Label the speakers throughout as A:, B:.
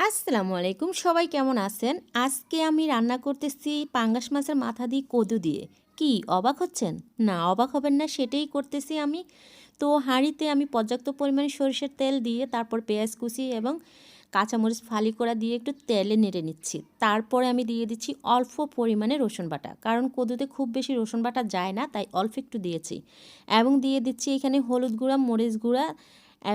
A: আসসালামু আলাইকুম, সবাই কেমন আছেন? আজকে আমি রান্না করতেছি পাঙ্গাস মাছের মাথা দিয়ে কদু দিয়ে। কি অবাক হচ্ছেন? না, অবাক হবেন না, সেটাই করতেছি আমি। তো হাঁড়িতে আমি পর্যাপ্ত পরিমাণে সরিষার তেল দিয়ে তারপর পেঁয়াজ কুচি এবং কাঁচামরিচ ফালি করা দিয়ে একটু তেলে নেড়ে নিচ্ছি। তারপরে আমি দিয়ে দিচ্ছি অল্প পরিমাণে রসুন বাটা, কারণ কদুতে খুব বেশি রসুন বাটা যায় না, তাই অল্প একটু দিয়েছি। এবং দিয়ে দিচ্ছি এখানে হলুদ গুঁড়া, মরিচ গুঁড়া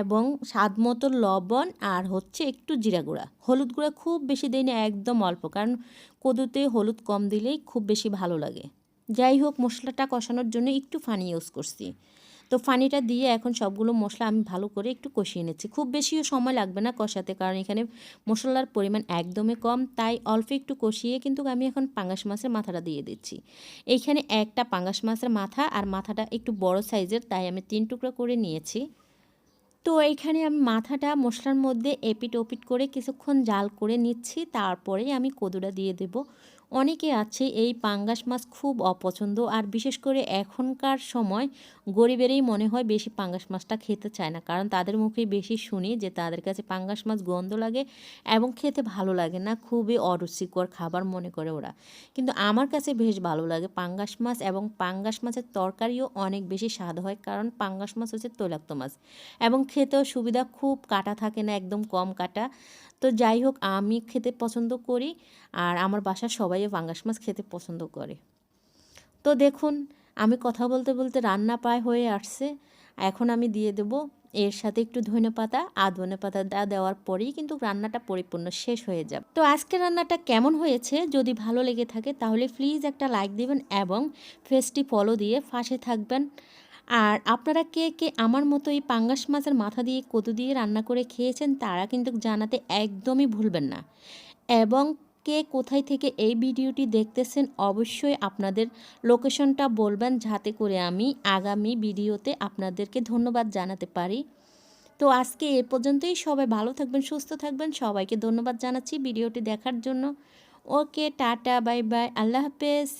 A: এবং স্বাদমতো লবণ আর হচ্ছে একটু জিরা গুঁড়া। হলুদ গুঁড়া খুব বেশি দেই না, একদম অল্প, কারণ কদুতে হলুদ কম দিলেই খুব বেশি ভালো লাগে। যাই হোক, মশলাটা কষানোর জন্য একটু ফানি ইউজ করছি। তো ফানিটা দিয়ে এখন সবগুলো মশলা আমি ভালো করে একটু কষিয়ে নিচ্ছি। খুব বেশিও সময় লাগবে না কষাতে, কারণ এখানে মশলার পরিমাণ একদমই কম, তাই অল্প একটু কষিয়ে কিন্তু আমি এখন পাঙ্গাস মাছের মাথাটা দিয়ে দিচ্ছি। এইখানে একটা পাঙ্গাস মাছের মাথা, আর মাথাটা একটু বড় সাইজের, তাই আমি 3 টুকরো করে নিয়েছি। তো এইখানে আমি মাথাটা মশলার মধ্যে এপিট ওপিট করে কিছুক্ষণ জাল করে নিচ্ছি, তারপরে আমি কদুটা দিয়ে দেব। অনেকে আছে এই পাঙ্গাস মাছ খুব অপছন্দ, আর বিশেষ করে এখনকার সময় গরিবেরই মনে হয় বেশি পাঙ্গাস মাছটা খেতে চায় না, কারণ তাদের মুখেই বেশি শুনি যে তাদের কাছে পাঙ্গাস মাছ গন্ধ লাগে এবং খেতে ভালো লাগে না, খুবই অরুচিকর খাবার মনে করে ওরা। কিন্তু আমার কাছে বেশ ভালো লাগে পাঙ্গাস মাছ, এবং পাঙ্গাস মাছের তরকারিও অনেক বেশি স্বাদ হয়, কারণ পাঙ্গাস মাছ হচ্ছে তৈলাক্ত মাছ এবং খেতেও সুবিধা, খুব কাটা থাকে না, একদম কম কাটা। তো যাই হোক, আমি খেতে পছন্দ করি, আর আমার বাসার সবাইও পাঙ্গাস মাছ খেতে পছন্দ করে। তো দেখুন, আমি কথা বলতে বলতে রান্না প্রায় হয়ে আসছে। এখন আমি দিয়ে দেব এর সাথে একটু ধনেপাতা, আর ধনেপাতাটা দেওয়ার পরেই কিন্তু রান্নাটা পরিপূর্ণ শেষ হয়ে যাবে। তো আজকে রান্নাটা কেমন হয়েছে, যদি ভালো লেগে থাকে তাহলে প্লিজ একটা লাইক দিবেন এবং পেজটি ফলো দিয়ে পাশে থাকবেন। আর আপনারা কে কে আমার মতো এই পাঙ্গাস মাছের মাথা দিয়ে কদু দিয়ে রান্না করে খেয়েছেন, তারা কিন্তু জানাতে একদমই ভুলবেন না। এবং কে কোথায় থেকে এই ভিডিওটি দেখতেছেন, অবশ্যই আপনাদের লোকেশনটা বলবেন, যাতে করে আমি আগামী ভিডিওতে আপনাদেরকে ধন্যবাদ জানাতে পারি। তো আজকে এ পর্যন্তই। সবাই ভালো থাকবেন, সুস্থ থাকবেন, সবাইকে ধন্যবাদ জানাচ্ছি ভিডিওটি দেখার জন্য। ওকে, টাটা, বাই বাই, আল্লাহ হাফেজ।